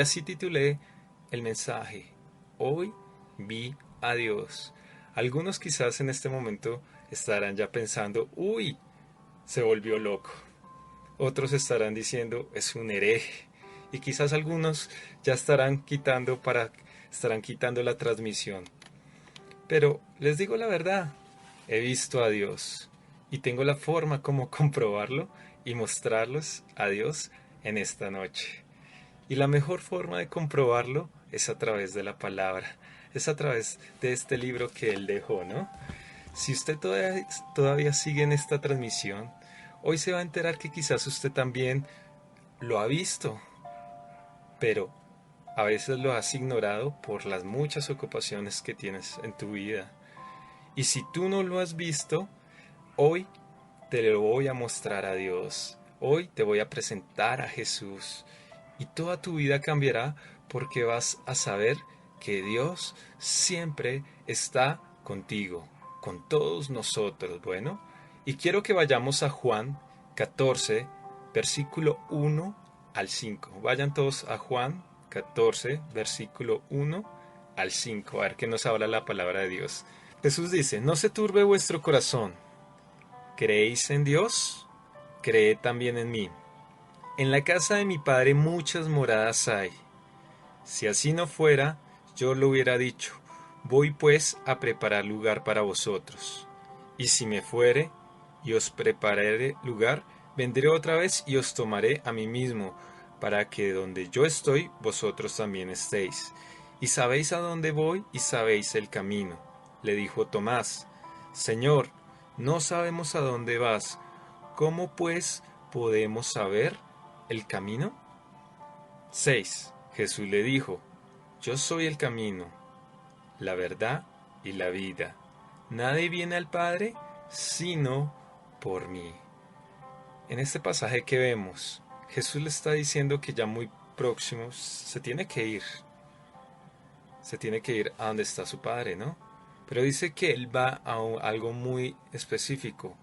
Y así titulé el mensaje: Hoy vi a Dios. Algunos quizás en este momento estarán ya pensando: uy, se volvió loco. Otros estarán diciendo: es un hereje. Y quizás algunos ya estarán quitando la transmisión. Pero les digo la verdad, he visto a Dios y tengo la forma como comprobarlo y mostrarlos a Dios en esta noche. Y la mejor forma de comprobarlo es a través de la palabra, es a través de este libro que Él dejó, ¿no? Si usted todavía sigue en esta transmisión, hoy se va a enterar que quizás usted también lo ha visto, pero a veces lo has ignorado por las muchas ocupaciones que tienes en tu vida. Y si tú no lo has visto, hoy te lo voy a mostrar a Dios. Hoy te voy a presentar a Jesús. Y toda tu vida cambiará porque vas a saber que Dios siempre está contigo, con todos nosotros. Bueno, y quiero que vayamos a Juan 14, versículo 1 al 5. Vayan todos a Juan 14, versículo 1 al 5. A ver qué nos habla la palabra de Dios. Jesús dice: no se turbe vuestro corazón. ¿Creéis en Dios? Creed también en mí. En la casa de mi padre muchas moradas hay. Si así no fuera, yo lo hubiera dicho: voy pues a preparar lugar para vosotros. Y si me fuere y os prepararé lugar, vendré otra vez y os tomaré a mí mismo, para que donde yo estoy, vosotros también estéis. Y sabéis a dónde voy y sabéis el camino. Le dijo Tomás: Señor, no sabemos a dónde vas. ¿Cómo pues podemos saber el camino? 6. Jesús le dijo: yo soy el camino, la verdad y la vida. Nadie viene al Padre sino por mí. En este pasaje que vemos, Jesús le está diciendo que ya muy próximo se tiene que ir a donde está su Padre, ¿no? Pero dice que Él va a algo muy específico,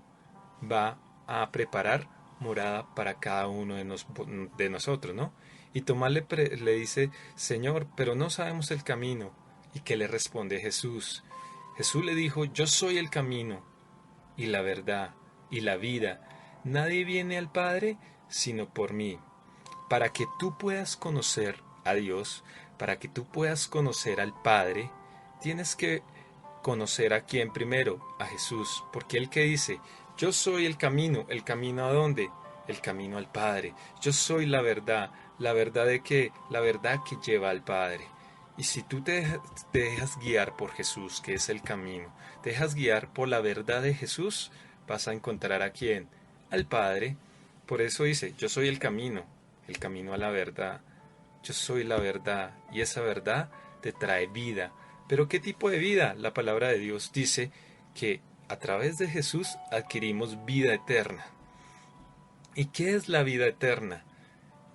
va a preparar morada para cada uno de nosotros, ¿no? Y Tomás le dice: Señor, pero no sabemos el camino. ¿Y qué le responde Jesús? Jesús le dijo: yo soy el camino y la verdad y la vida. Nadie viene al Padre sino por mí. Para que tú puedas conocer a Dios, para que tú puedas conocer al Padre, tienes que conocer a quién primero, a Jesús, porque Él que dice: yo soy el camino ¿a dónde? El camino al Padre. Yo soy la verdad de que, la verdad que lleva al Padre. Y si tú te dejas guiar por Jesús, que es el camino, te dejas guiar por la verdad de Jesús, vas a encontrar a quién, al Padre. Por eso dice: yo soy el camino a la verdad. Yo soy la verdad y esa verdad te trae vida. Pero ¿qué tipo de vida? La palabra de Dios dice que a través de Jesús adquirimos vida eterna. ¿Y qué es la vida eterna?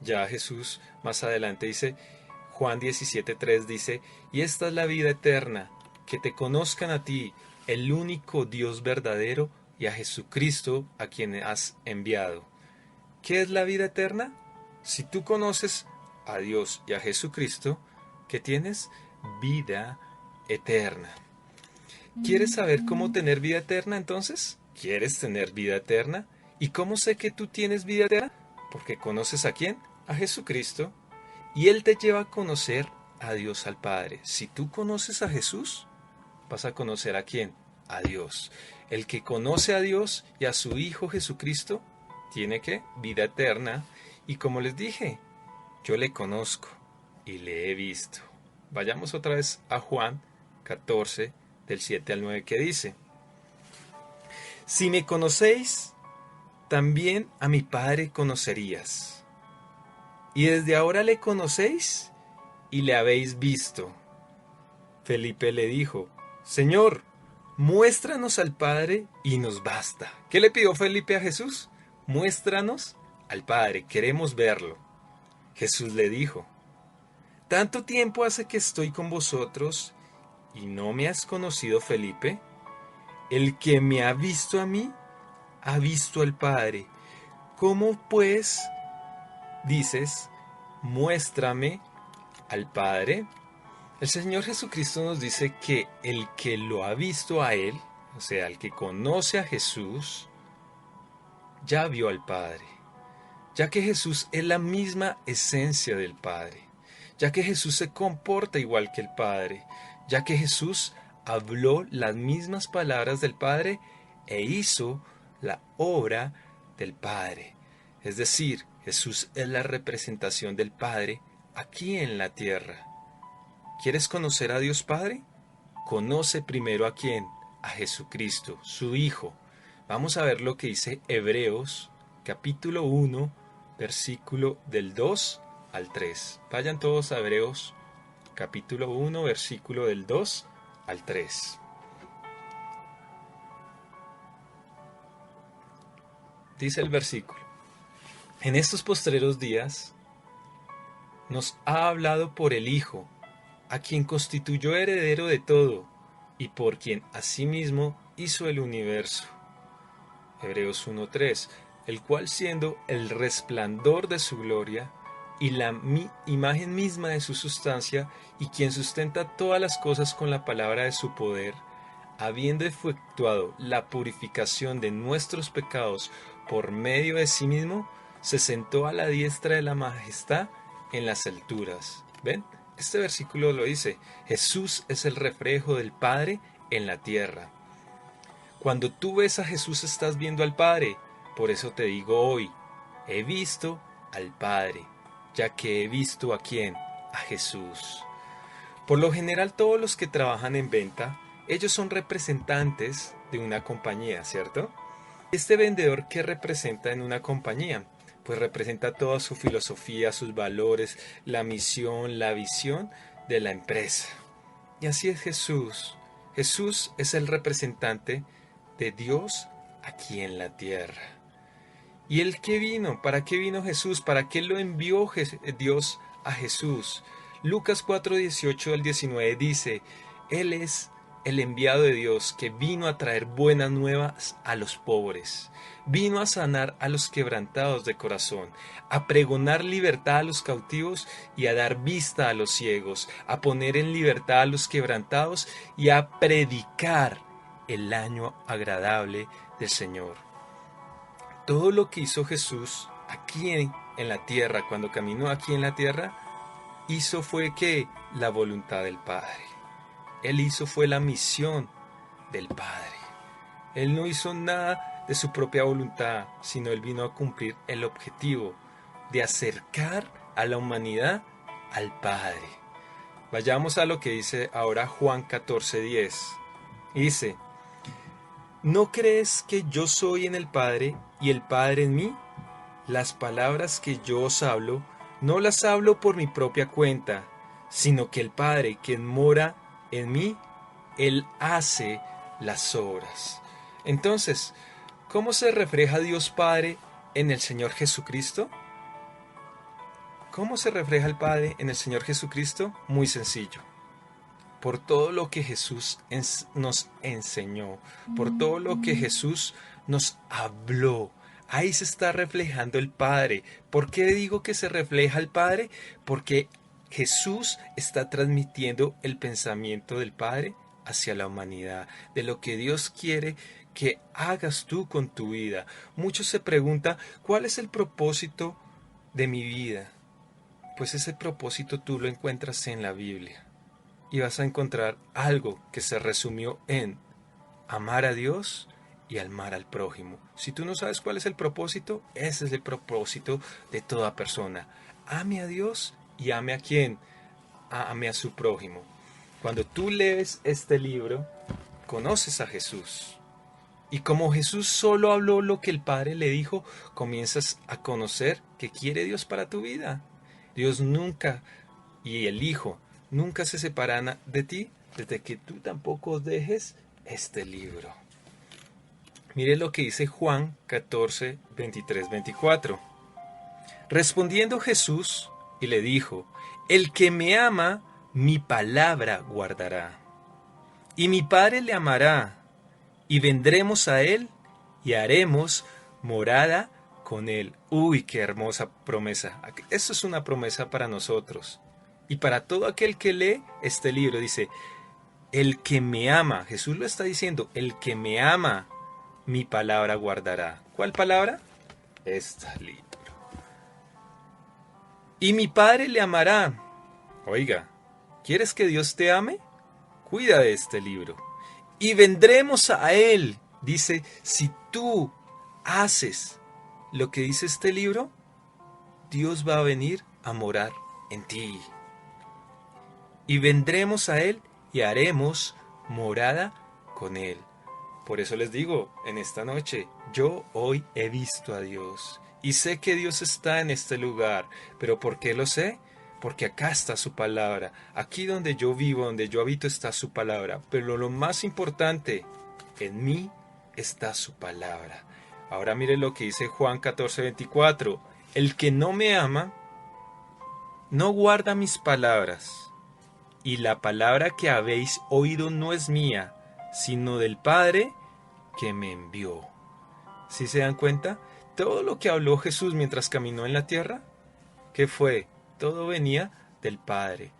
Ya Jesús más adelante dice, Juan 17:3 dice: y esta es la vida eterna, que te conozcan a ti, el único Dios verdadero, y a Jesucristo a quien has enviado. ¿Qué es la vida eterna? Si tú conoces a Dios y a Jesucristo, ¿qué tienes? Vida eterna. ¿Quieres saber cómo tener vida eterna entonces? ¿Quieres tener vida eterna? ¿Y cómo sé que tú tienes vida eterna? Porque conoces a quién, a Jesucristo, y Él te lleva a conocer a Dios, al Padre. Si tú conoces a Jesús, vas a conocer a quién, a Dios. El que conoce a Dios y a su Hijo Jesucristo, tiene que vida eterna. Y como les dije, yo le conozco y le he visto. Vayamos otra vez a Juan 14, del 7 al 9, que dice: si me conocéis, también a mi Padre conocerías. Y desde ahora le conocéis y le habéis visto. Felipe le dijo: Señor, muéstranos al Padre y nos basta. ¿Qué le pidió Felipe a Jesús? Muéstranos al Padre, queremos verlo. Jesús le dijo: ¿tanto tiempo hace que estoy con vosotros y no me has conocido, Felipe? El que me ha visto a mí, ha visto al Padre. ¿Cómo pues dices: muéstrame al Padre, el Señor Jesucristo nos dice que el que lo ha visto a Él, o sea, el que conoce a Jesús, ya vio al Padre, ya que Jesús es la misma esencia del Padre, ya que Jesús se comporta igual que el Padre, ya que Jesús habló las mismas palabras del Padre e hizo la obra del Padre. Es decir, Jesús es la representación del Padre aquí en la tierra. ¿Quieres conocer a Dios Padre? Conoce primero a quién, a Jesucristo, su Hijo. Vamos a ver lo que dice Hebreos, capítulo 1, versículo del 2 al 3. Vayan todos a Hebreos, capítulo 1, versículo del 2 al 3. Dice el versículo: en estos postreros días nos ha hablado por el Hijo, a quien constituyó heredero de todo, y por quien asimismo hizo el universo. Hebreos 1:3, el cual siendo el resplandor de su gloria, y la imagen misma de su sustancia, y quien sustenta todas las cosas con la palabra de su poder, habiendo efectuado la purificación de nuestros pecados por medio de sí mismo, se sentó a la diestra de la majestad en las alturas. ¿Ven? Este versículo lo dice. Jesús es el reflejo del Padre en la tierra. Cuando tú ves a Jesús estás viendo al Padre. Por eso te digo hoy, he visto al Padre, ya que he visto ¿a quién? A Jesús. Por lo general todos los que trabajan en venta, ellos son representantes de una compañía, ¿cierto? Este vendedor, ¿qué representa en una compañía? Pues representa toda su filosofía, sus valores, la misión, la visión de la empresa. Y así es Jesús. Jesús es el representante de Dios aquí en la tierra. ¿Y él qué vino? ¿Para qué vino Jesús? ¿Para qué lo envió Dios a Jesús? Lucas 4:18 al 19 dice: Él es el enviado de Dios que vino a traer buenas nuevas a los pobres. Vino a sanar a los quebrantados de corazón, a pregonar libertad a los cautivos y a dar vista a los ciegos, a poner en libertad a los quebrantados y a predicar el año agradable del Señor. Todo lo que hizo Jesús aquí en la tierra, cuando caminó aquí en la tierra, hizo fue que la voluntad del Padre. Él hizo fue la misión del Padre. Él no hizo nada de su propia voluntad, sino él vino a cumplir el objetivo de acercar a la humanidad al Padre. Vayamos a lo que dice ahora Juan 14:10. Dice: ¿no crees que yo soy en el Padre y el Padre en mí? Las palabras que yo os hablo, no las hablo por mi propia cuenta, sino que el Padre, quien mora en mí, Él hace las obras. Entonces, ¿cómo se refleja Dios Padre en el Señor Jesucristo? ¿Cómo se refleja el Padre en el Señor Jesucristo? Muy sencillo. Por todo lo que Jesús nos enseñó, por todo lo que Jesús nos habló. Ahí se está reflejando el Padre. ¿Por qué digo que se refleja el Padre? Porque Jesús está transmitiendo el pensamiento del Padre hacia la humanidad, de lo que Dios quiere que hagas tú con tu vida. Muchos se preguntan, ¿cuál es el propósito de mi vida? Pues ese propósito tú lo encuentras en la Biblia. Y vas a encontrar algo que se resumió en amar a Dios y amar al prójimo. Si tú no sabes cuál es el propósito, ese es el propósito de toda persona. Ame a Dios y ame a quién, ame a su prójimo. Cuando tú lees este libro, conoces a Jesús. Y como Jesús solo habló lo que el Padre le dijo, comienzas a conocer qué quiere Dios para tu vida. Dios nunca, y el Hijo, nunca se separarán de ti desde que tú tampoco dejes este libro. Mire lo que dice Juan 14, 23, 24. Respondiendo Jesús y le dijo: el que me ama, mi palabra guardará. Y mi Padre le amará, y vendremos a él y haremos morada con él. Uy, qué hermosa promesa. Esto es una promesa para nosotros. y para todo aquel que lee este libro. Dice, el que me ama, Jesús lo está diciendo, el que me ama, mi palabra guardará. ¿Cuál palabra? Este libro. Y mi Padre le amará. Oiga, ¿quieres que Dios te ame? Cuida de este libro. Y vendremos a Él. Dice, si tú haces lo que dice este libro, Dios va a venir a morar en ti. Y vendremos a Él y haremos morada con Él. Por eso les digo, en esta noche, yo hoy he visto a Dios. Y sé que Dios está en este lugar. ¿Pero por qué lo sé? Porque acá está su palabra. Aquí donde yo vivo, donde yo habito, está su palabra. Pero lo más importante, en mí está su palabra. Ahora mire lo que dice Juan 14:24. El que no me ama, no guarda mis palabras. Y la palabra que habéis oído no es mía, sino del Padre que me envió. ¿Sí se dan cuenta? Todo lo que habló Jesús mientras caminó en la tierra, ¿qué fue? Todo venía del Padre.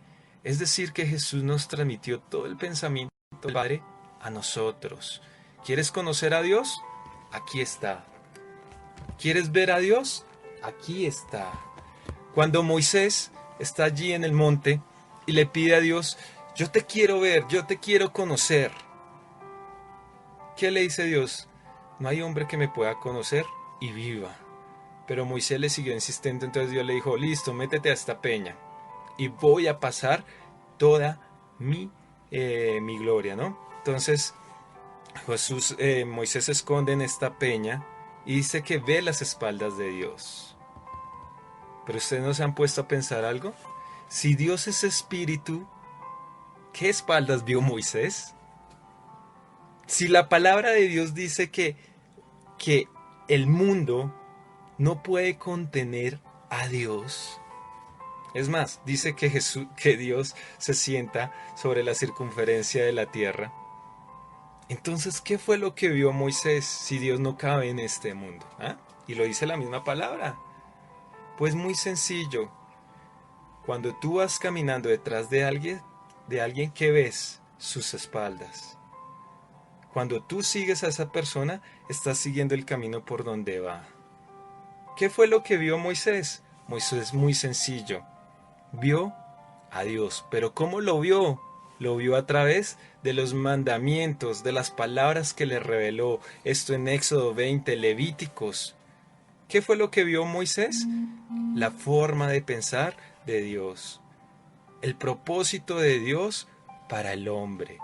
Es decir, que Jesús nos transmitió todo el pensamiento del Padre a nosotros. ¿Quieres conocer a Dios? Aquí está. ¿Quieres ver a Dios? Aquí está. Cuando Moisés está allí en el monte y le pide a Dios, yo te quiero ver, yo te quiero conocer. ¿Qué le dice Dios? No hay hombre que me pueda conocer y viva. Pero Moisés le siguió insistente, entonces Dios le dijo, listo, métete a esta peña y voy a pasar toda mi gloria, ¿no? Entonces Moisés se esconde en esta peña y dice que ve las espaldas de Dios. Pero ustedes no se han puesto a pensar algo. Si Dios es espíritu, ¿qué espaldas vio Moisés? Si la palabra de Dios dice que el mundo no puede contener a Dios. Es más, dice que Dios se sienta sobre la circunferencia de la tierra. Entonces, ¿qué fue lo que vio Moisés si Dios no cabe en este mundo? ¿Ah? Y lo dice la misma palabra. Pues muy sencillo. Cuando tú vas caminando detrás de alguien que ves sus espaldas. Cuando tú sigues a esa persona, estás siguiendo el camino por donde va. ¿Qué fue lo que vio Moisés? Moisés, muy sencillo. Vio a Dios. ¿Pero cómo lo vio? Lo vio a través de los mandamientos, de las palabras que le reveló. Esto en Éxodo 20, Levíticos. ¿Qué fue lo que vio Moisés? La forma de pensar de Dios. El propósito de Dios para el hombre.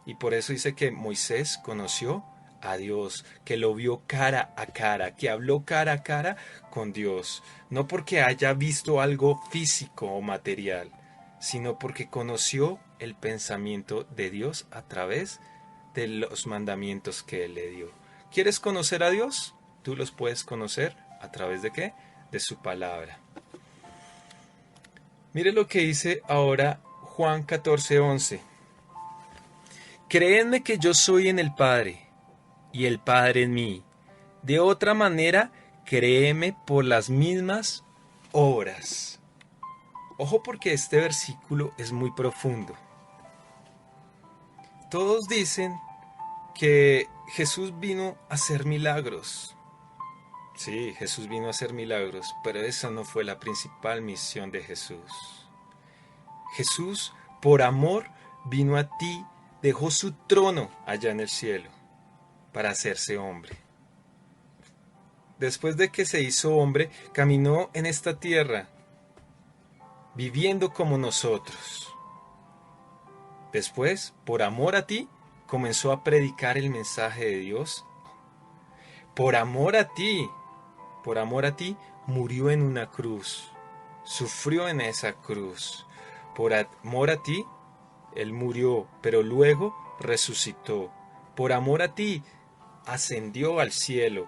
Y por eso dice que Moisés conoció a Dios, que lo vio cara a cara, que habló cara a cara con Dios. No porque haya visto algo físico o material, sino porque conoció el pensamiento de Dios a través de los mandamientos que Él le dio. ¿Quieres conocer a Dios? Tú los puedes conocer a través de ¿qué? De su palabra. Mire lo que dice ahora Juan 14:11. Créenme que yo soy en el Padre, y el Padre en mí. De otra manera, créeme por las mismas obras. Ojo porque este versículo es muy profundo. Todos dicen que Jesús vino a hacer milagros. Sí, Jesús vino a hacer milagros, pero esa no fue la principal misión de Jesús. Jesús, por amor, vino a ti, dejó su trono allá en el cielo para hacerse hombre. Después de que se hizo hombre, caminó en esta tierra, viviendo como nosotros. Después, por amor a ti, comenzó a predicar el mensaje de Dios. Por amor a ti, murió en una cruz. Sufrió en esa cruz. Por amor a ti, Él murió, pero luego resucitó. Por amor a ti, ascendió al cielo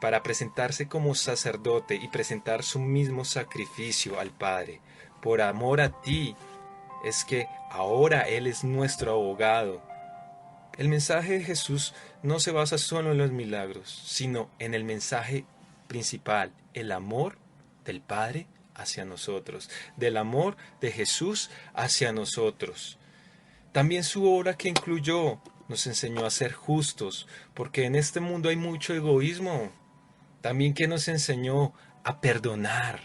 para presentarse como sacerdote y presentar su mismo sacrificio al Padre. Por amor a ti, es que ahora Él es nuestro abogado. El mensaje de Jesús no se basa solo en los milagros, sino en el mensaje principal, el amor del Padre hacia nosotros, del amor de Jesús hacia nosotros. También su obra que incluyó nos enseñó a ser justos, porque en este mundo hay mucho egoísmo. También que nos enseñó a perdonar.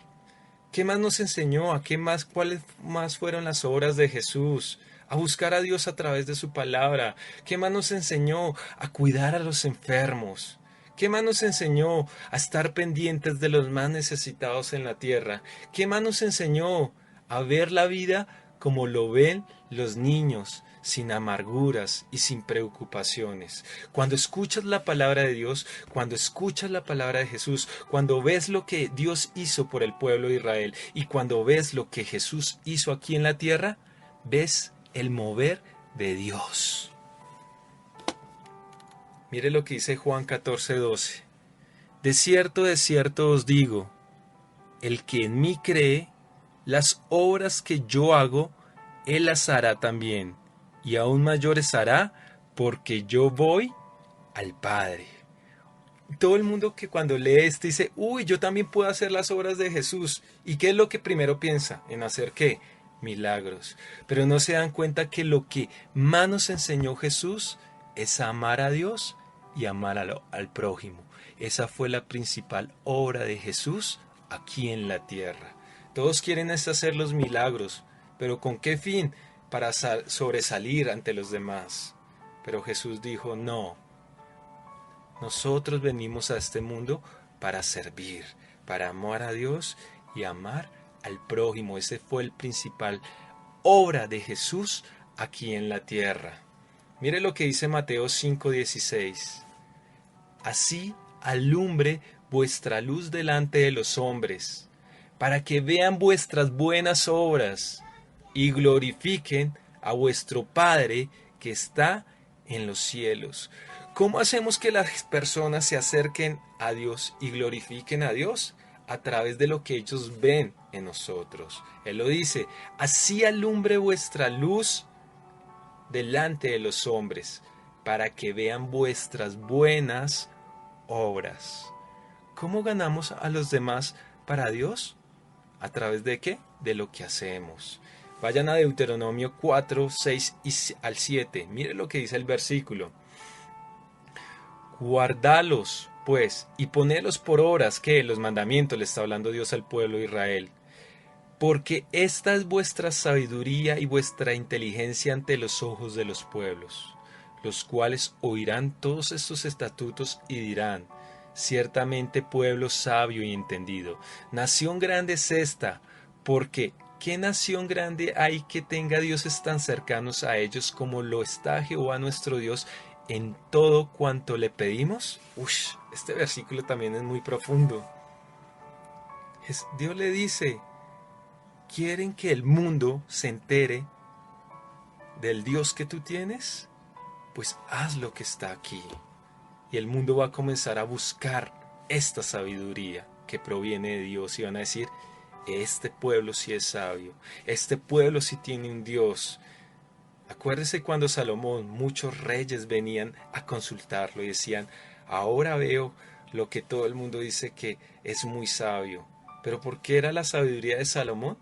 ¿Qué más nos enseñó? ¿A qué más? ¿Cuáles más fueron las obras de Jesús? A buscar a Dios a través de su palabra. ¿Qué más nos enseñó? A cuidar a los enfermos. ¿Qué más nos enseñó? A estar pendientes de los más necesitados en la tierra. ¿Qué más nos enseñó? A ver la vida como lo ven los niños, sin amarguras y sin preocupaciones. Cuando escuchas la palabra de Dios, cuando escuchas la palabra de Jesús, cuando ves lo que Dios hizo por el pueblo de Israel y cuando ves lo que Jesús hizo aquí en la tierra, ves el mover de Dios. Mire lo que dice Juan 14:12. De cierto os digo, el que en mí cree, las obras que yo hago, él las hará también, y aún mayores hará, porque yo voy al Padre. Todo el mundo que cuando lee esto dice, uy, yo también puedo hacer las obras de Jesús. ¿Y qué es lo que primero piensa? ¿En hacer qué? Milagros. Pero no se dan cuenta que lo que más nos enseñó Jesús es amar a Dios y amar al prójimo. Esa fue la principal obra de Jesús aquí en la tierra. Todos quieren hacer los milagros, pero ¿con qué fin? Para sobresalir ante los demás. Pero Jesús dijo, no, nosotros venimos a este mundo para servir, para amar a Dios y amar al prójimo. Ese fue el principal obra de Jesús aquí en la tierra. Mire lo que dice Mateo 5:16. Así alumbre vuestra luz delante de los hombres, para que vean vuestras buenas obras y glorifiquen a vuestro Padre que está en los cielos. ¿Cómo hacemos que las personas se acerquen a Dios y glorifiquen a Dios? A través de lo que ellos ven en nosotros. Él lo dice, así alumbre vuestra luz delante de los hombres, para que vean vuestras buenas obras. ¿Cómo ganamos a los demás para Dios? ¿A través de qué? De lo que hacemos. Vayan a Deuteronomio 4, 6 al 7. Mire lo que dice el versículo. Guardalos, pues, y ponelos por obras, que los mandamientos le está hablando Dios al pueblo de Israel. Porque esta es vuestra sabiduría y vuestra inteligencia ante los ojos de los pueblos, los cuales oirán todos estos estatutos y dirán, ciertamente pueblo sabio y entendido, nación grande es esta, porque ¿qué nación grande hay que tenga dioses tan cercanos a ellos como lo está Jehová nuestro Dios en todo cuanto le pedimos? Este versículo también es muy profundo. Dios le dice, ¿quieren que el mundo se entere del Dios que tú tienes? Pues haz lo que está aquí. Y el mundo va a comenzar a buscar esta sabiduría que proviene de Dios y van a decir, este pueblo sí es sabio, este pueblo sí tiene un Dios. Acuérdese cuando Salomón, muchos reyes venían a consultarlo y decían, ahora veo lo que todo el mundo dice que es muy sabio. ¿Pero por qué era la sabiduría de Salomón?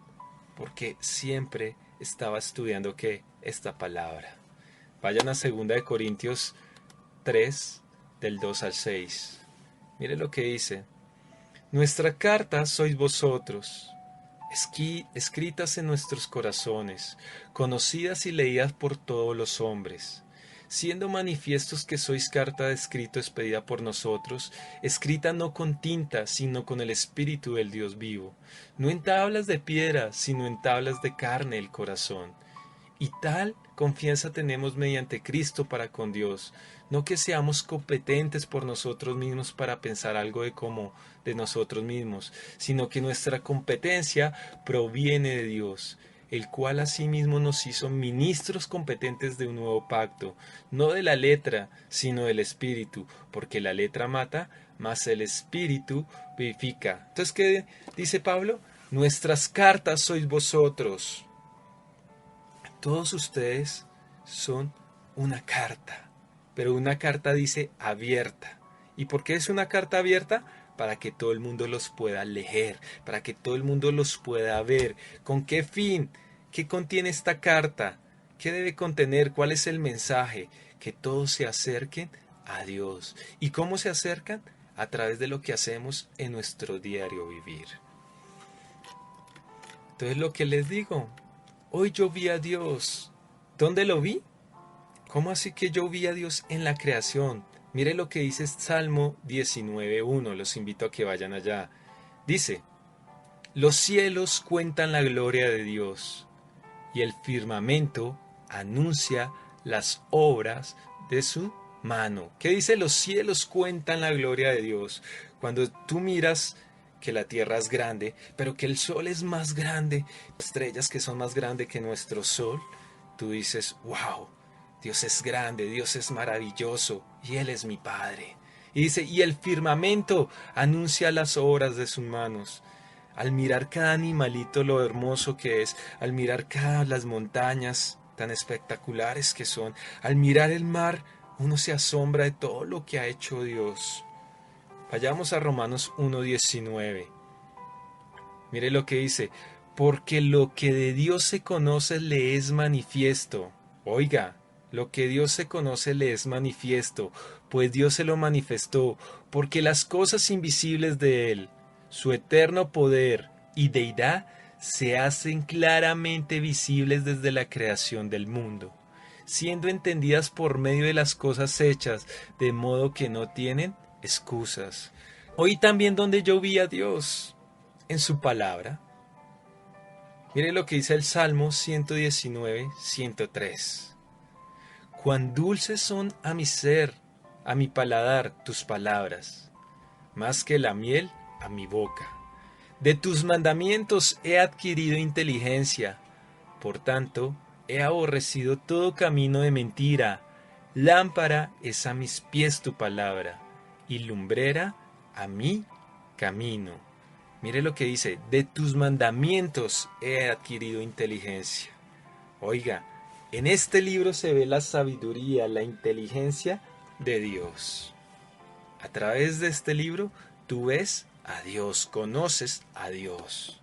Porque siempre estaba estudiando ¿qué? Esta palabra. Vayan a 2 Corintios 3, del 2 al 6. Mire lo que dice. Nuestra carta sois vosotros, escritas en nuestros corazones, conocidas y leídas por todos los hombres, siendo manifiestos que sois carta de escrito expedida por nosotros, escrita no con tinta, sino con el Espíritu del Dios vivo, no en tablas de piedra, sino en tablas de carne el corazón. Y tal confianza tenemos mediante Cristo para con Dios, no que seamos competentes por nosotros mismos para pensar algo de nosotros mismos, sino que nuestra competencia proviene de Dios, el cual asimismo nos hizo ministros competentes de un nuevo pacto, no de la letra, sino del Espíritu, porque la letra mata, mas el Espíritu vivifica. Entonces, ¿qué dice Pablo? Nuestras cartas sois vosotros. Todos ustedes son una carta, pero una carta dice abierta. ¿Y por qué es una carta abierta? para que todo el mundo los pueda leer, para que todo el mundo los pueda ver. ¿Con qué fin? ¿Qué contiene esta carta? ¿Qué debe contener? ¿Cuál es el mensaje? Que todos se acerquen a Dios. ¿Y cómo se acercan? A través de lo que hacemos en nuestro diario vivir. Entonces lo que les digo, hoy yo vi a Dios. ¿Dónde lo vi? ¿Cómo así que yo vi a Dios en la creación? Mire lo que dice Salmo 19:1, los invito a que vayan allá. Dice, los cielos cuentan la gloria de Dios, y el firmamento anuncia las obras de su mano. ¿Qué dice? Los cielos cuentan la gloria de Dios. Cuando tú miras que la tierra es grande, pero que el sol es más grande, estrellas que son más grandes que nuestro sol, tú dices, wow, Dios es grande, Dios es maravilloso, y Él es mi Padre. Y dice, y el firmamento anuncia las obras de sus manos. Al mirar cada animalito lo hermoso que es, al mirar cada las montañas tan espectaculares que son, al mirar el mar, uno se asombra de todo lo que ha hecho Dios. Vayamos a Romanos 1:19. Mire lo que dice, porque lo que de Dios se conoce le es manifiesto. Oiga, lo que Dios se conoce le es manifiesto, pues Dios se lo manifestó, porque las cosas invisibles de Él, su eterno poder y deidad, se hacen claramente visibles desde la creación del mundo, siendo entendidas por medio de las cosas hechas, de modo que no tienen excusas. Hoy también donde yo vi a Dios, en su palabra. Mire lo que dice el Salmo 119:103. Cuán dulces son a mi ser, a mi paladar, tus palabras, más que la miel a mi boca. De tus mandamientos he adquirido inteligencia, por tanto, he aborrecido todo camino de mentira. Lámpara es a mis pies tu palabra, y lumbrera a mi camino. Mire lo que dice, de tus mandamientos he adquirido inteligencia. Oiga, en este libro se ve la sabiduría, la inteligencia de Dios. A través de este libro tú ves a Dios, conoces a Dios.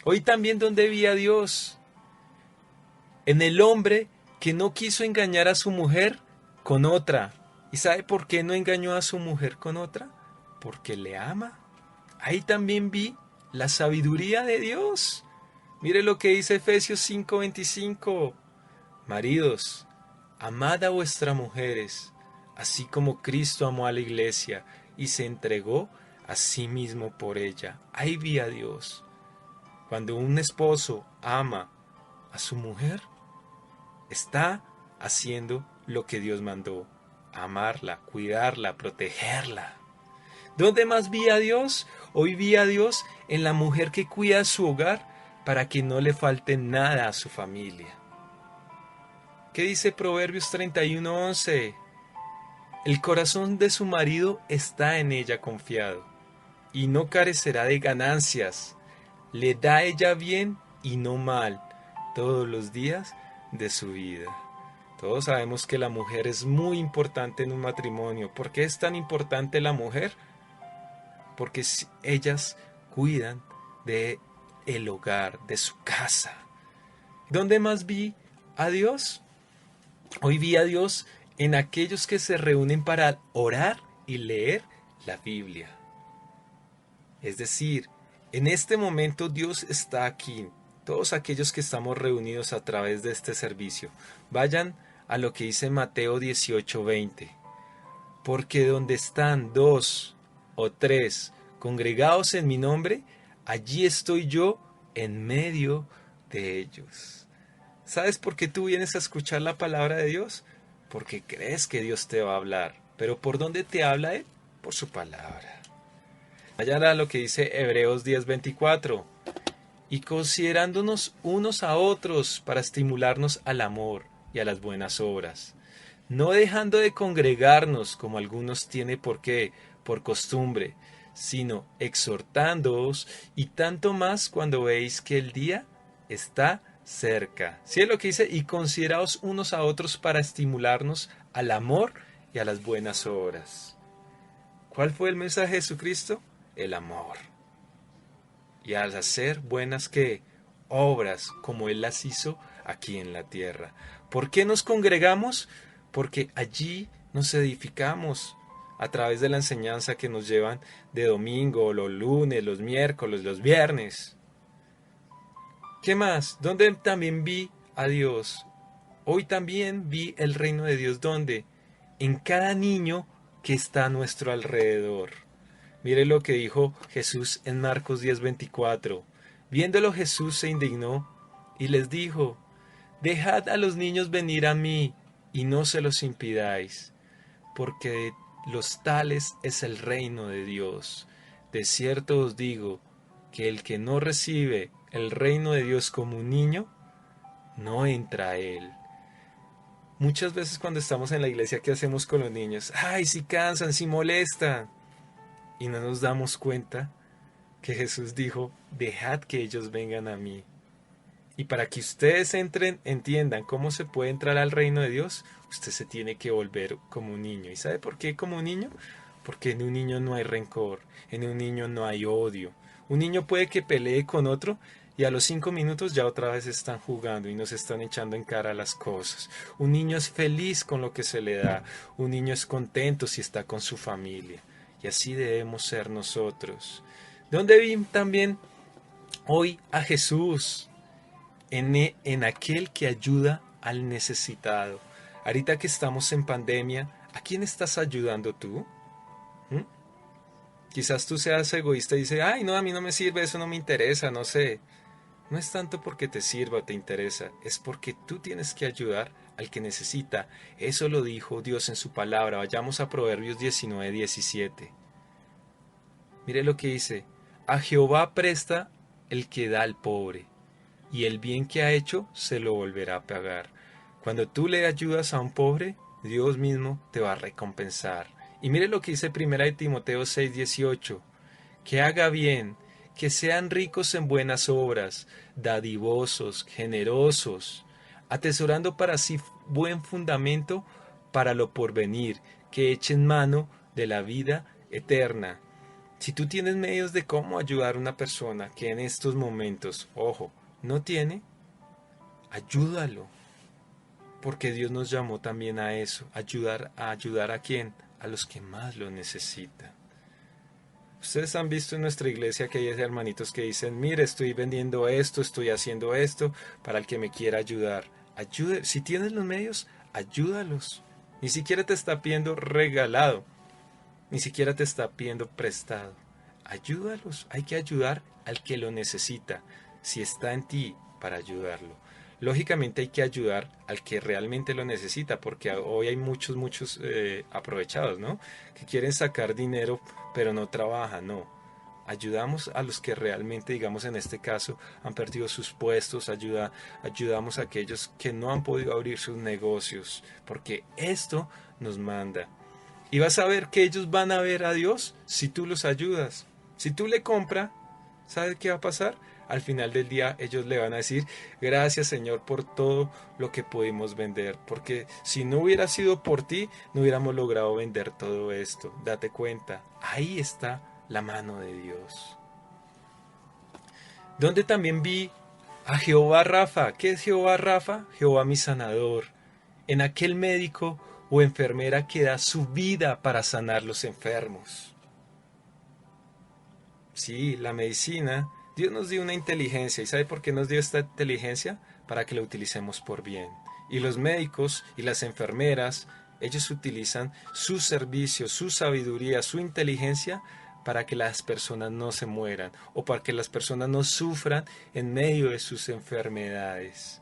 Hoy también donde vi a Dios, en el hombre que no quiso engañar a su mujer con otra. ¿Y sabe por qué no engañó a su mujer con otra? Porque le ama. Ahí también vi la sabiduría de Dios. Mire lo que dice Efesios 5:25. Maridos, amad a vuestras mujeres, así como Cristo amó a la iglesia y se entregó a sí mismo por ella. Ahí vi a Dios. Cuando un esposo ama a su mujer, está haciendo lo que Dios mandó. Amarla, cuidarla, protegerla. ¿Dónde más vi a Dios? Hoy vi a Dios en la mujer que cuida su hogar para que no le falte nada a su familia. ¿Qué dice Proverbios 31:11? El corazón de su marido está en ella confiado, y no carecerá de ganancias. Le da a ella bien y no mal todos los días de su vida. Todos sabemos que la mujer es muy importante en un matrimonio. ¿Por qué es tan importante la mujer? Porque ellas cuidan de el hogar, de su casa. ¿Dónde más vi a Dios? Hoy vi a Dios en aquellos que se reúnen para orar y leer la Biblia. Es decir, en este momento Dios está aquí. Todos aquellos que estamos reunidos a través de este servicio, vayan a lo que dice Mateo 18:20. Porque donde están 2 o 3 congregados en mi nombre, allí estoy yo en medio de ellos. ¿Sabes por qué tú vienes a escuchar la palabra de Dios? Porque crees que Dios te va a hablar. ¿Pero por dónde te habla Él? Por su palabra. Allá a lo que dice Hebreos 10:24. Y considerándonos unos a otros para estimularnos al amor y a las buenas obras. No dejando de congregarnos como algunos tienen por costumbre, sino exhortándoos, y tanto más cuando veis que el día está cerca. ¿Sí es lo que dice? Y consideraos unos a otros para estimularnos al amor y a las buenas obras. ¿Cuál fue el mensaje de Jesucristo? El amor. Y al hacer buenas ¿qué? Obras como Él las hizo aquí en la tierra. ¿Por qué nos congregamos? Porque allí nos edificamos a través de la enseñanza que nos llevan de domingo, los lunes, los miércoles, los viernes. ¿Qué más? ¿Dónde también vi a Dios? Hoy también vi el reino de Dios. ¿Dónde? En cada niño que está a nuestro alrededor. Mire lo que dijo Jesús en Marcos 10:24. Viéndolo Jesús se indignó y les dijo, dejad a los niños venir a mí y no se los impidáis, porque de los tales es el reino de Dios. De cierto os digo que el que no recibe el reino de Dios como un niño, no entra a él. Muchas veces cuando estamos en la iglesia, ¿qué hacemos con los niños? Ay, si cansan, si molestan. Y no nos damos cuenta que Jesús dijo, dejad que ellos vengan a mí. Y para que ustedes entren, entiendan cómo se puede entrar al reino de Dios, usted se tiene que volver como un niño. ¿Y sabe por qué como un niño? Porque en un niño no hay rencor, en un niño no hay odio. Un niño puede que pelee con otro y a los 5 minutos ya otra vez están jugando y nos están echando en cara las cosas. Un niño es feliz con lo que se le da, un niño es contento si está con su familia. Y así debemos ser nosotros. ¿Dónde vi también hoy a Jesús? En aquel que ayuda al necesitado. Ahorita que estamos en pandemia, ¿a quién estás ayudando tú? ¿Mm? Quizás tú seas egoísta y dices, ay, no, a mí no me sirve, eso no me interesa, no sé. No es tanto porque te sirva o te interesa, es porque tú tienes que ayudar al que necesita. Eso lo dijo Dios en su palabra. Vayamos a Proverbios 19:17. Mire lo que dice, a Jehová presta el que da al pobre, y el bien que ha hecho se lo volverá a pagar. Cuando tú le ayudas a un pobre, Dios mismo te va a recompensar. Y mire lo que dice 1 Timoteo 6:18, que haga bien, que sean ricos en buenas obras, dadivosos, generosos, atesorando para sí buen fundamento para lo porvenir, que echen mano de la vida eterna. Si tú tienes medios de cómo ayudar a una persona que en estos momentos, ojo, no tiene, ayúdalo, porque Dios nos llamó también a eso, ayudar a quién, a los que más lo necesitan. Ustedes han visto en nuestra iglesia que hay hermanitos que dicen, mire, estoy vendiendo esto, estoy haciendo esto, para el que me quiera ayudar. Ayude, si tienes los medios, ayúdalos. Ni siquiera te está pidiendo regalado, ni siquiera te está pidiendo prestado. Ayúdalos, hay que ayudar al que lo necesita, si está en ti para ayudarlo. Lógicamente hay que ayudar al que realmente lo necesita, porque hoy hay muchos aprovechados, ¿no? Que quieren sacar dinero pero no trabajan, no. Ayudamos a los que realmente, digamos en este caso, han perdido sus puestos, ayudamos a aquellos que no han podido abrir sus negocios, porque esto nos manda. Y vas a ver que ellos van a ver a Dios si tú los ayudas. Si tú le compras, ¿sabes qué va a pasar? Al final del día ellos le van a decir, gracias Señor por todo lo que pudimos vender, porque si no hubiera sido por ti, no hubiéramos logrado vender todo esto. Date cuenta, ahí está la mano de Dios. Donde también vi a Jehová Rafa. ¿Qué es Jehová Rafa? Jehová mi sanador. En aquel médico o enfermera que da su vida para sanar los enfermos. Sí, la medicina, Dios nos dio una inteligencia. ¿Y sabe por qué nos dio esta inteligencia? Para que la utilicemos por bien. Y los médicos y las enfermeras, ellos utilizan su servicio, su sabiduría, su inteligencia para que las personas no se mueran o para que las personas no sufran en medio de sus enfermedades.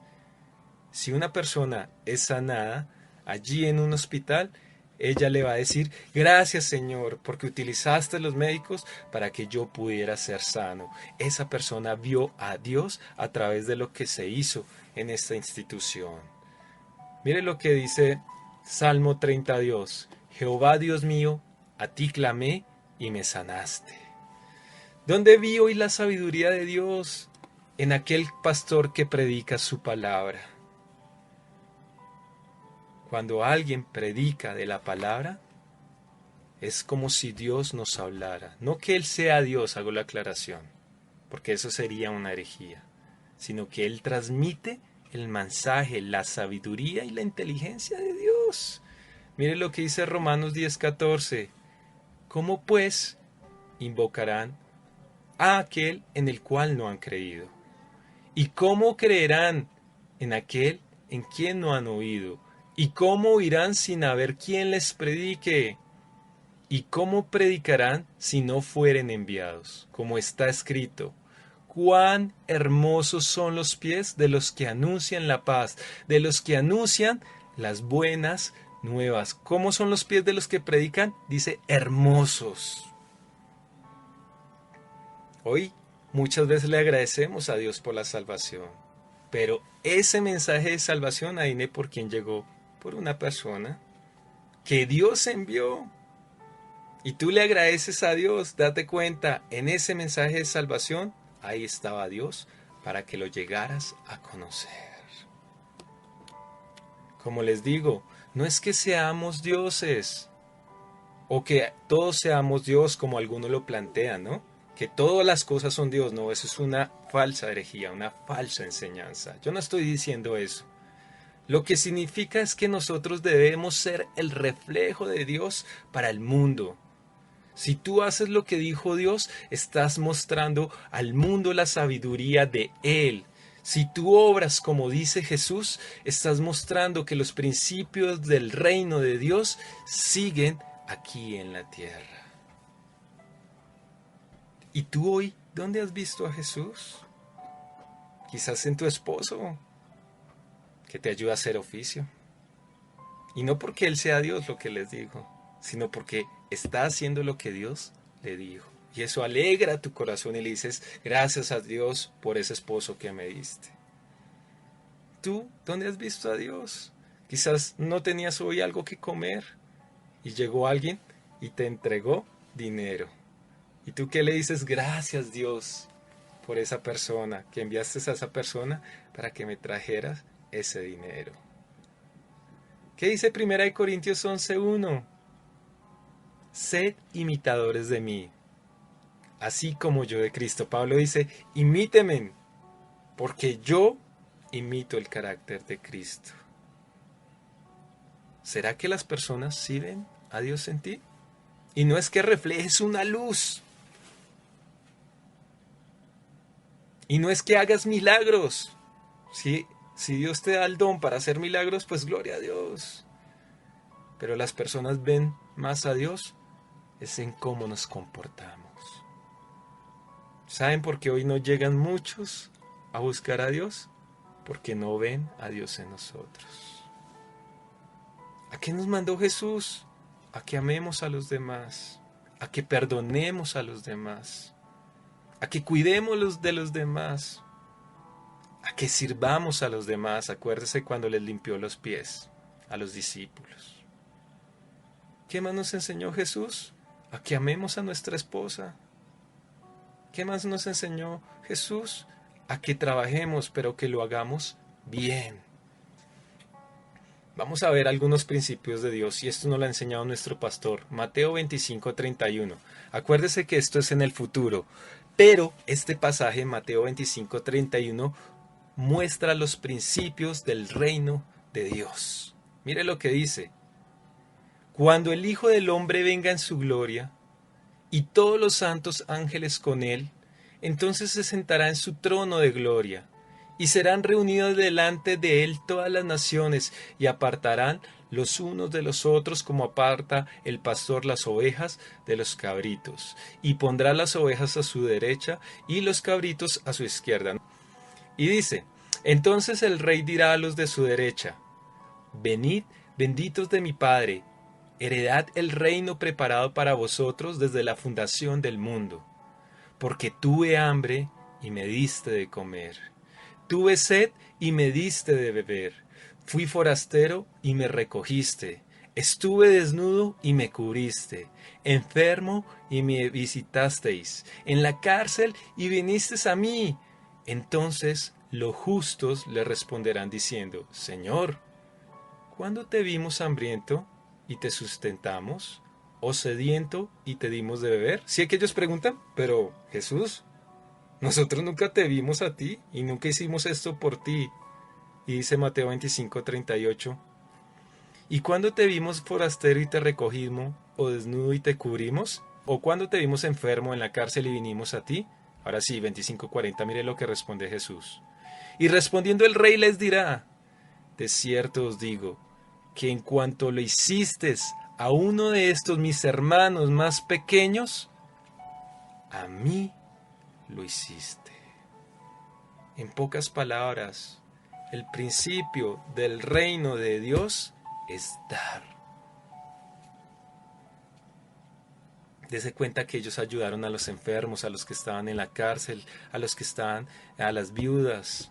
Si una persona es sanada allí en un hospital, ella le va a decir, gracias Señor, porque utilizaste los médicos para que yo pudiera ser sano. Esa persona vio a Dios a través de lo que se hizo en esta institución. Mire lo que dice Salmo 30, Dios. Jehová Dios mío, a ti clamé y me sanaste. ¿Dónde vi hoy la sabiduría de Dios? En aquel pastor que predica su palabra. Cuando alguien predica de la palabra, Es como si Dios nos hablara. No que Él sea Dios, hago la aclaración, porque eso sería una herejía, sino que Él transmite el mensaje, la sabiduría y la inteligencia de Dios. Mire lo que dice Romanos 10:14. ¿Cómo pues invocarán a aquel en el cual no han creído? ¿Y cómo creerán en aquel en quien no han oído? ¿Y cómo oirán sin haber quien les predique? ¿Y cómo predicarán si no fueren enviados? Como está escrito: cuán hermosos son los pies de los que anuncian la paz, de los que anuncian las buenas nuevas. ¿Cómo son los pies de los que predican? Dice hermosos. Hoy muchas veces le agradecemos a Dios por la salvación, pero ese mensaje de salvación, adivine por quién llegó: por una persona que Dios envió. Y tú le agradeces a Dios, date cuenta, en ese mensaje de salvación, ahí estaba Dios para que lo llegaras a conocer. Como les digo, no es que seamos dioses o que todos seamos Dios como algunos lo plantean, ¿no? Que todas las cosas son Dios. No, eso es una falsa herejía, una falsa enseñanza. Yo no estoy diciendo eso. Lo que significa es que nosotros debemos ser el reflejo de Dios para el mundo. Si tú haces lo que dijo Dios, estás mostrando al mundo la sabiduría de Él. Si tú obras como dice Jesús, estás mostrando que los principios del reino de Dios siguen aquí en la tierra. ¿Y tú hoy dónde has visto a Jesús? Quizás en tu esposo, que te ayuda a hacer oficio. Y no porque Él sea Dios, lo que les digo, sino porque está haciendo lo que Dios le dijo. Y eso alegra tu corazón y le dices: gracias a Dios por ese esposo que me diste. ¿Tú dónde has visto a Dios? Quizás no tenías hoy algo que comer y llegó alguien y te entregó dinero. ¿Y tú qué le dices? Gracias, Dios, por esa persona, que enviaste a esa persona para que me trajeras ese dinero. ¿Qué dice 1 Corintios 11:1? Sed imitadores de mí, así como yo de Cristo. Pablo dice: imíteme, porque yo imito el carácter de Cristo. ¿Será que las personas sí ven a Dios en ti? Y no es que reflejes una luz. Y no es que hagas milagros. Si Dios te da el don para hacer milagros, pues gloria a Dios. Pero las personas ven más a Dios es en cómo nos comportamos. ¿Saben por qué hoy no llegan muchos a buscar a Dios? Porque no ven a Dios en nosotros. ¿A qué nos mandó Jesús? A que amemos a los demás, a que perdonemos a los demás, a que cuidemos de los demás, a que sirvamos a los demás. Acuérdese cuando les limpió los pies a los discípulos. ¿Qué más nos enseñó Jesús? A que amemos a nuestra esposa. ¿Qué más nos enseñó Jesús? A que trabajemos, pero que lo hagamos bien. Vamos a ver algunos principios de Dios, y esto nos lo ha enseñado nuestro pastor, Mateo 25:31. Acuérdese que esto es en el futuro, pero este pasaje, Mateo 25:31, muestra los principios del reino de Dios. Mire lo que dice: cuando el Hijo del Hombre venga en su gloria, y todos los santos ángeles con él, entonces se sentará en su trono de gloria, y serán reunidos delante de él todas las naciones, y apartarán los unos de los otros como aparta el pastor las ovejas de los cabritos, y pondrá las ovejas a su derecha y los cabritos a su izquierda. Y dice: entonces el rey dirá a los de su derecha: venid, benditos de mi Padre, heredad el reino preparado para vosotros desde la fundación del mundo. Porque tuve hambre y me diste de comer. Tuve sed y me diste de beber. Fui forastero y me recogiste. Estuve desnudo y me cubriste. Enfermo y me visitasteis. En la cárcel y vinisteis a mí. Entonces los justos le responderán diciendo: Señor, ¿cuándo te vimos hambriento y te sustentamos? o sediento y te dimos de beber? Sí, que ellos preguntan, pero Jesús, nosotros nunca te vimos a ti y nunca hicimos esto por ti. Y dice Mateo 25:38, ¿y cuándo te vimos forastero y te recogimos, o desnudo y te cubrimos? ¿O cuándo te vimos enfermo en la cárcel y vinimos a ti? Ahora sí, 25:40, mire lo que responde Jesús. Y respondiendo el rey les dirá, de cierto os digo, que en cuanto lo hiciste a uno de estos mis hermanos más pequeños, a mí lo hiciste. En pocas palabras, el principio del reino de Dios es dar. Dese cuenta que ellos ayudaron a los enfermos, a los que estaban en la cárcel, a los que estaban, a las viudas.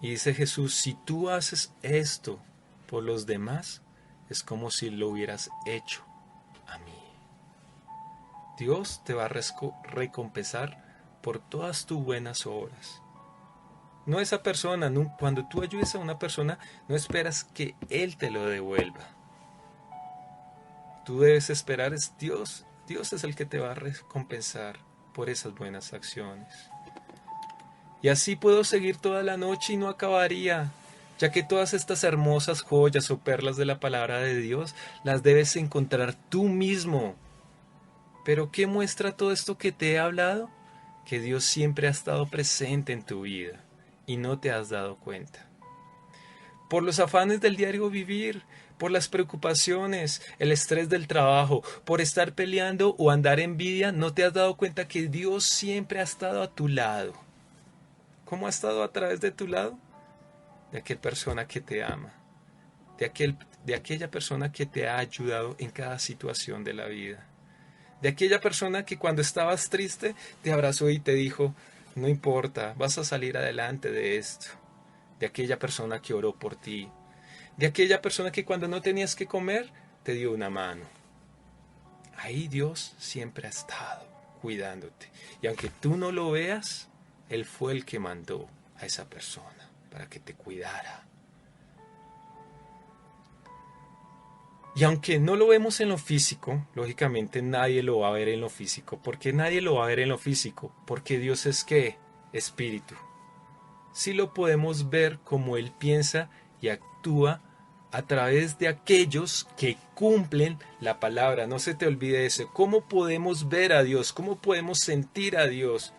Y dice Jesús, si tú haces esto por los demás, es como si lo hubieras hecho a mí. Dios te va a recompensar por todas tus buenas obras. No esa persona, cuando tú ayudes a una persona, no esperas que Él te lo devuelva. Tú debes esperar, es Dios. Dios es el que te va a recompensar por esas buenas acciones. Y así puedo seguir toda la noche y no acabaría, ya que todas estas hermosas joyas o perlas de la palabra de Dios las debes encontrar tú mismo. Pero ¿qué muestra todo esto que te he hablado? Que Dios siempre ha estado presente en tu vida y no te has dado cuenta. Por los afanes del diario vivir, por las preocupaciones, el estrés del trabajo, por estar peleando o andar envidia, no te has dado cuenta que Dios siempre ha estado a tu lado. ¿Cómo ha estado a través de tu lado? De aquella persona que te ama, de aquella persona que te ha ayudado en cada situación de la vida, de aquella persona que cuando estabas triste te abrazó y te dijo, no importa, vas a salir adelante de esto, de aquella persona que oró por ti, de aquella persona que cuando no tenías que comer te dio una mano. Ahí Dios siempre ha estado cuidándote, y aunque tú no lo veas, Él fue el que mandó a esa persona para que te cuidara. Y aunque no lo vemos en lo físico, lógicamente nadie lo va a ver en lo físico. ¿Por qué nadie lo va a ver en lo físico? Porque Dios es ¿qué? Espíritu. Sí lo podemos ver como Él piensa y actúa a través de aquellos que cumplen la palabra. No se te olvide eso. ¿Cómo podemos ver a Dios? ¿Cómo podemos sentir a Dios?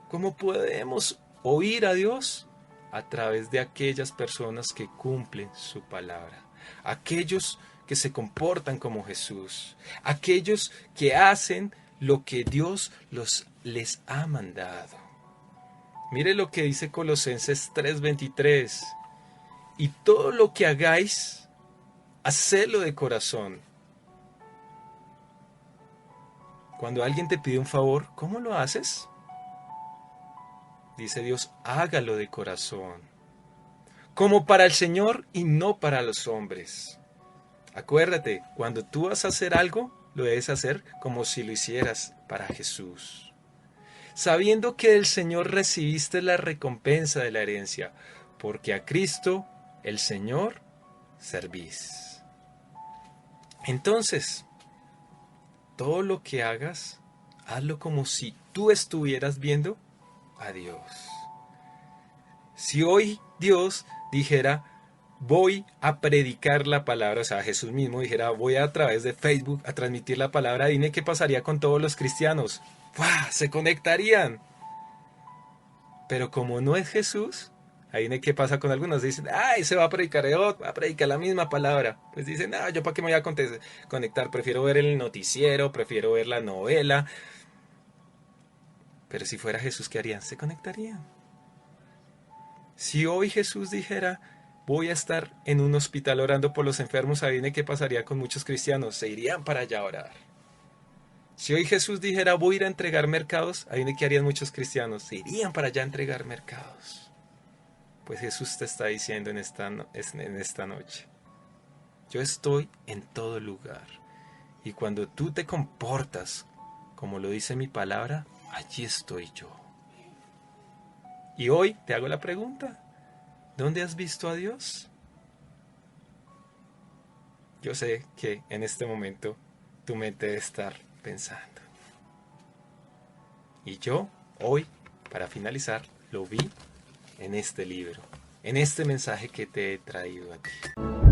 ¿Cómo podemos oír a Dios? A través de aquellas personas que cumplen su palabra. Aquellos que se comportan como Jesús. Aquellos que hacen lo que Dios les ha mandado. Mire lo que dice Colosenses 3:23. Y todo lo que hagáis, hacedlo de corazón. Cuando alguien te pide un favor, ¿cómo lo haces? Dice Dios, hágalo de corazón, como para el Señor y no para los hombres. Acuérdate, cuando tú vas a hacer algo, lo debes hacer como si lo hicieras para Jesús. Sabiendo que del Señor recibiste la recompensa de la herencia, porque a Cristo, el Señor, servís. Entonces, todo lo que hagas, hazlo como si tú estuvieras viendo a Dios. Si hoy Dios dijera, voy a predicar la palabra, o sea, Jesús mismo dijera, voy a través de Facebook a transmitir la palabra, dime qué pasaría con todos los cristianos. ¡Fua! Se conectarían. Pero como no es Jesús, ahí viene qué pasa con algunos. Dicen, ay, se va a predicar la misma palabra. Pues dicen, ah, yo para qué me voy a conectar, prefiero ver el noticiero, prefiero ver la novela. Pero si fuera Jesús, ¿qué harían? Se conectarían. Si hoy Jesús dijera, voy a estar en un hospital orando por los enfermos, adivine qué pasaría con muchos cristianos, se irían para allá a orar. Si hoy Jesús dijera, voy a ir a entregar mercados, adivine qué harían muchos cristianos, se irían para allá a entregar mercados. Pues Jesús te está diciendo en esta noche, yo estoy en todo lugar, y cuando tú te comportas como lo dice mi palabra, allí estoy yo. Y hoy te hago la pregunta, ¿dónde has visto a Dios? Yo sé que en este momento tu mente debe estar pensando. Y yo, hoy, para finalizar, lo vi en este libro, en este mensaje que te he traído aquí.